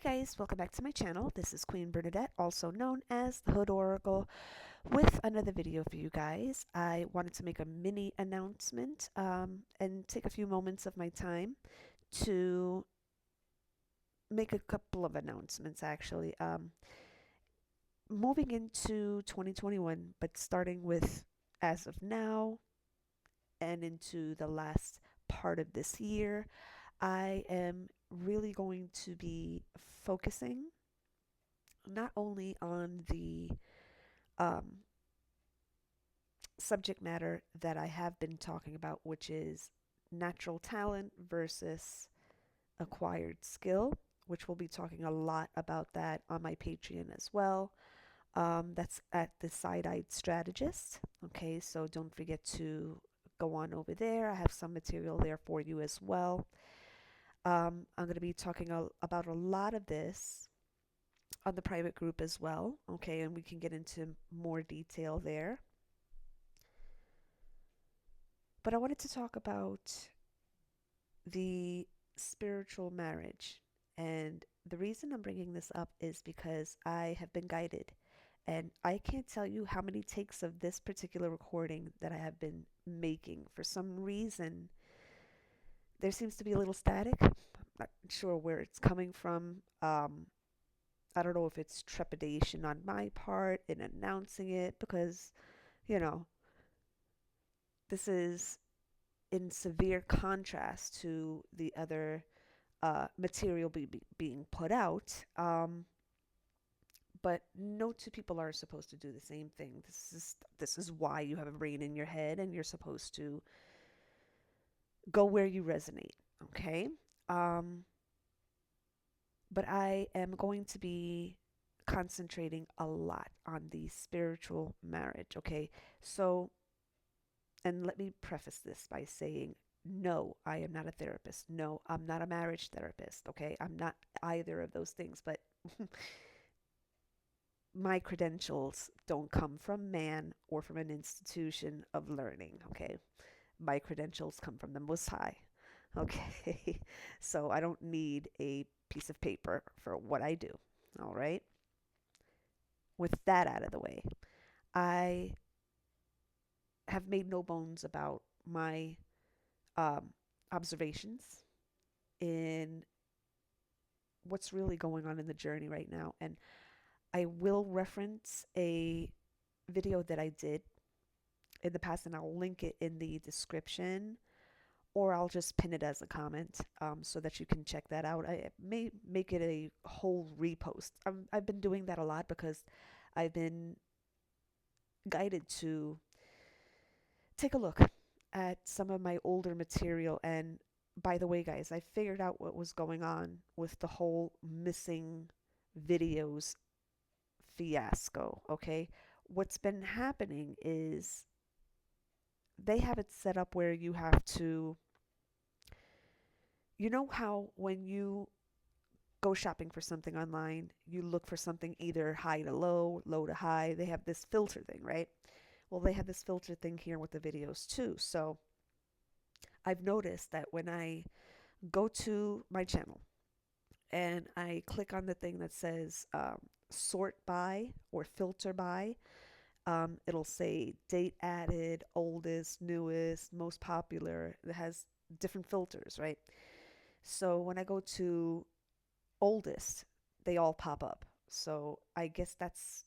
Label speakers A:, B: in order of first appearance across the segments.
A: Hey guys, welcome back to my channel. This is Queen Bernadette, also known as the Hood Oracle, with another video for you guys. I wanted to make a mini announcement and take a few moments of my time to make a couple of announcements actually. Moving into 2021, but starting with as of now and into the last part of this year, I am really going to be focusing not only on the um, subject matter that I have been talking about, which is natural talent versus acquired skill, which we'll be talking a lot about that on my Patreon as well. That's at the Side-Eyed Strategist. Okay, so don't forget to go on over there. I have some material there for you as well. I'm going to be talking about a lot of this on the private group as well. Okay, and we can get into more detail there. But I wanted to talk about the spiritual marriage. And the reason I'm bringing this up is because I have been guided. And I can't tell you how many takes of this particular recording that I have been making. For some reason, there seems to be a little static. I'm not sure where it's coming from. I don't know if it's trepidation on my part in announcing it because, you know, this is in severe contrast to the other material being put out. But no two people are supposed to do the same thing. This is why you have a brain in your head, and you're supposed to go where you resonate. Okay. Um, but I am going to be concentrating a lot on the spiritual marriage. Okay. So, and let me preface this by saying, no, I am not a therapist. No, I'm not a marriage therapist. Okay. I'm not either of those things, but my credentials don't come from man or from an institution of learning. Okay. My credentials come from the Most High. Okay. So I don't need a piece of paper for what I do. All right. With that out of the way, I have made no bones about my um, observations in what's really going on in the journey right now. And I will reference a video that I did in the past, and I'll link it in the description, or I'll just pin it as a comment so that you can check that out. I may make it a whole repost. I've been doing that a lot because I've been guided to take a look at some of my older material. And by the way, guys, I figured out what was going on with the whole missing videos fiasco. Okay. What's been happening is they have it set up where you have to, you know, how when you go shopping for something online, you look for something either high to low, low to high. They have this filter thing, right? Well, they have this filter thing here with the videos too. So I've noticed that when I go to my channel and I click on the thing that says sort by or filter by, it'll say date added, oldest, newest, most popular. It has different filters, right? So when I go to oldest, they all pop up. So I guess that's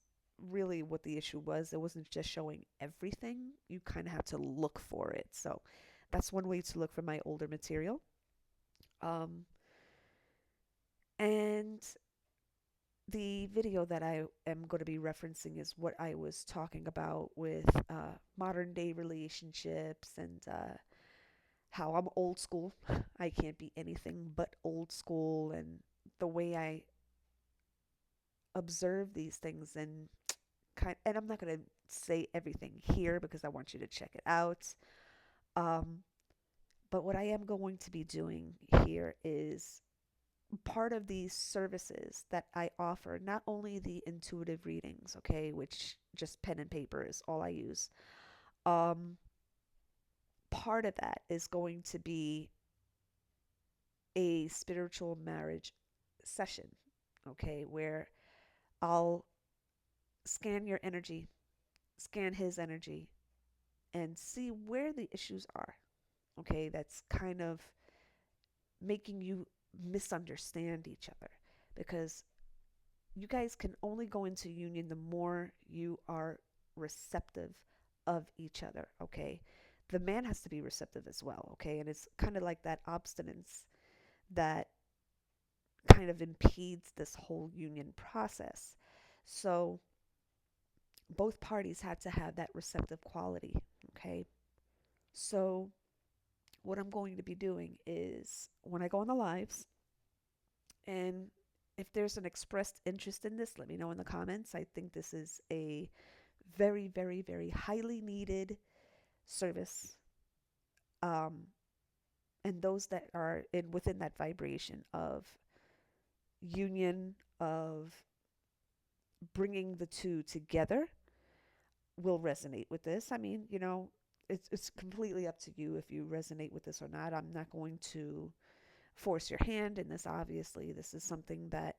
A: really what the issue was. It wasn't just showing everything. You kind of have to look for it. So that's one way to look for my older material. Um, and the video that I am going to be referencing is what I was talking about with modern day relationships and how I'm old school. I can't be anything but old school, and the way I observe these things and I'm not going to say everything here because I want you to check it out. Um, but what I am going to be doing here is part of these services that I offer, not only the intuitive readings, okay, which just pen and paper is all I use. Um, Part of that is going to be a spiritual marriage session. okay, where I'll scan your energy, scan his energy, and see where the issues are. Okay, that's kind of making you misunderstand each other because you guys can only go into union the more you are receptive of each other. Okay, the man has to be receptive as well. Okay, and it's kind of like that obstinance that kind of impedes this whole union process. So both parties had to have that receptive quality. Okay, so what I'm going to be doing is when I go on the lives, and if there's an expressed interest in this, let me know in the comments. I think this is a very, very, very highly needed service. Um, and those that are in within that vibration of union, of bringing the two together, will resonate with this. I mean, it's completely up to you if you resonate with this or not. I'm not going to force your hand in this. Obviously, this is something that,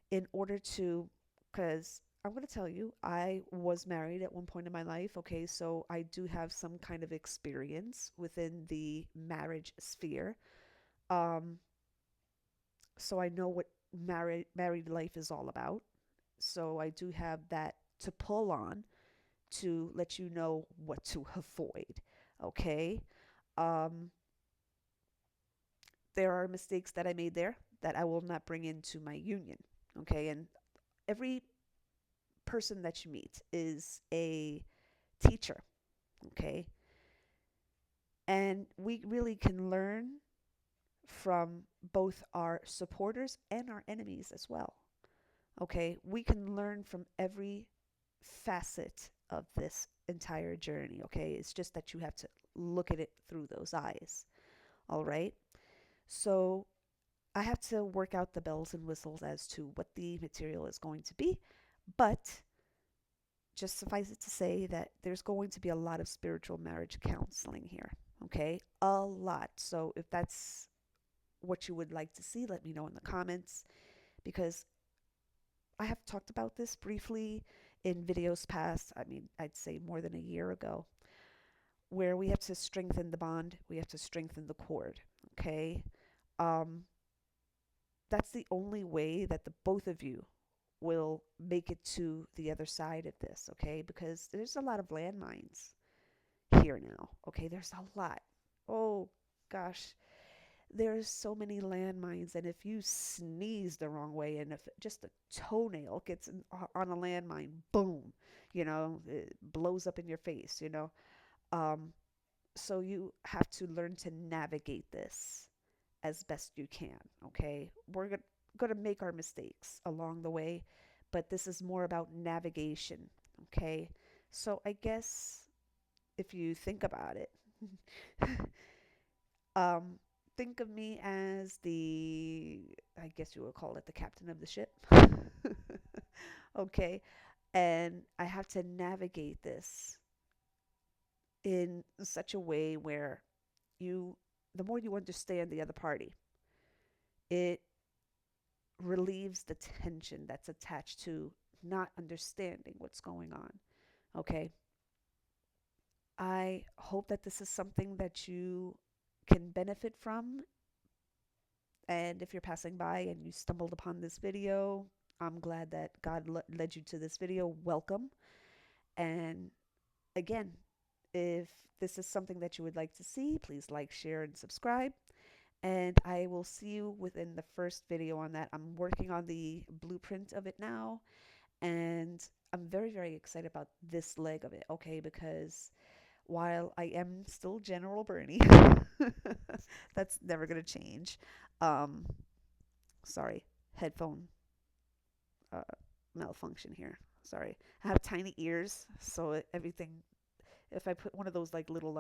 A: in order to, because I'm going to tell you, I was married at one point in my life. Okay, so I do have some kind of experience within the marriage sphere. Um, so I know what married life is all about. So I do have that to pull on to let you know what to avoid. Okay. Um, there are mistakes that I made there that I will not bring into my union. Okay. And every person that you meet is a teacher. Okay. And we really can learn from both our supporters and our enemies as well. Okay. We can learn from every facet of this entire journey. Okay. It's just that you have to look at it through those eyes. All right. So I have to work out the bells and whistles as to what the material is going to be, but just suffice it to say that there's going to be a lot of spiritual marriage counseling here. Okay, a lot. So if that's what you would like to see, let me know in the comments, because I have talked about this briefly in videos past. I mean, I'd say more than a year ago, where we have to strengthen the bond, we have to strengthen the cord. Okay, um, that's the only way that the both of you will make it to the other side of this. Okay, because there's a lot of landmines here now. Okay, there's a lot. Oh gosh, there's so many landmines, and if you sneeze the wrong way, and if just a toenail gets on a landmine, boom, it blows up in your face. Um, so you have to learn to navigate this as best you can. Okay, we're going to make our mistakes along the way, but this is more about navigation. Okay, so I guess if you think about it, um, think of me as I guess you would call it the captain of the ship. Okay, and I have to navigate this in such a way where you, the more you understand the other party, it relieves the tension that's attached to not understanding what's going on. Okay, I hope that this is something that you can benefit from. And if you're passing by and you stumbled upon this video, I'm glad that God led you to this video. Welcome. And again, if this is something that you would like to see, please like, share, and subscribe. And I will see you within the first video on that. I'm working on the blueprint of it now. And I'm very, very excited about this leg of it, okay? Because while I am still General Bernie, that's never going to change. Um, Sorry, headphone uh, malfunction here. Sorry. I have tiny ears, so everything, if I put one of those like little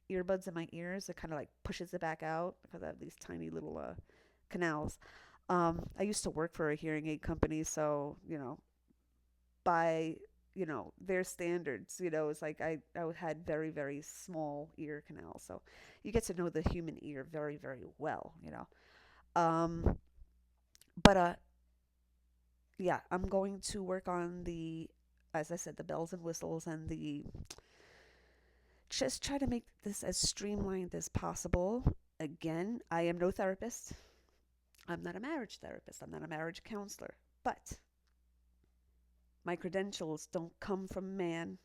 A: earbuds in my ears, it kind of like pushes it back out because I have these tiny little canals. I used to work for a hearing aid company, so by their standards, it's like I had very, very small ear canals, so you get to know the human ear very, very well. But yeah, I'm going to work on the, as I said, the bells and whistles and the, just try to make this as streamlined as possible. Again, I am no therapist. I'm not a marriage therapist. I'm not a marriage counselor. But my credentials don't come from man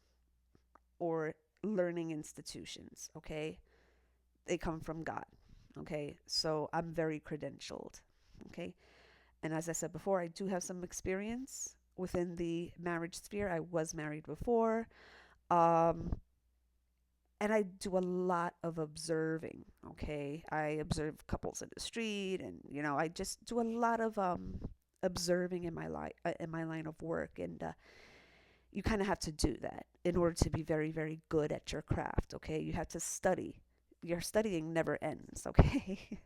A: or learning institutions, okay? They come from God, okay? So I'm very credentialed, okay? And as I said before, I do have some experience within the marriage sphere. I was married before. Um, and I do a lot of observing, okay? I observe couples in the street, and I just do a lot of observing in my line of work, and you kind of have to do that in order to be very, very good at your craft, okay? You have to study. Your studying never ends, okay?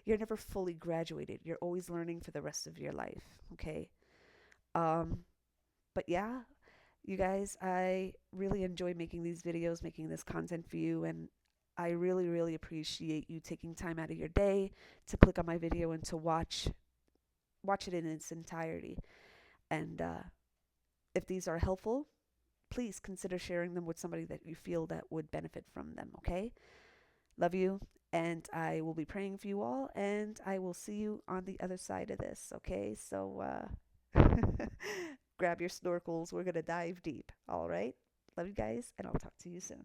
A: You're never fully graduated. You're always learning for the rest of your life, okay? Um, but yeah, you guys, I really enjoy making these videos, making this content for you, and I really, really appreciate you taking time out of your day to click on my video and to watch it in its entirety. And if these are helpful, please consider sharing them with somebody that you feel that would benefit from them, okay? Love you, and I will be praying for you all, and I will see you on the other side of this, okay? So, grab your snorkels. We're going to dive deep, all right? Love you guys, and I'll talk to you soon.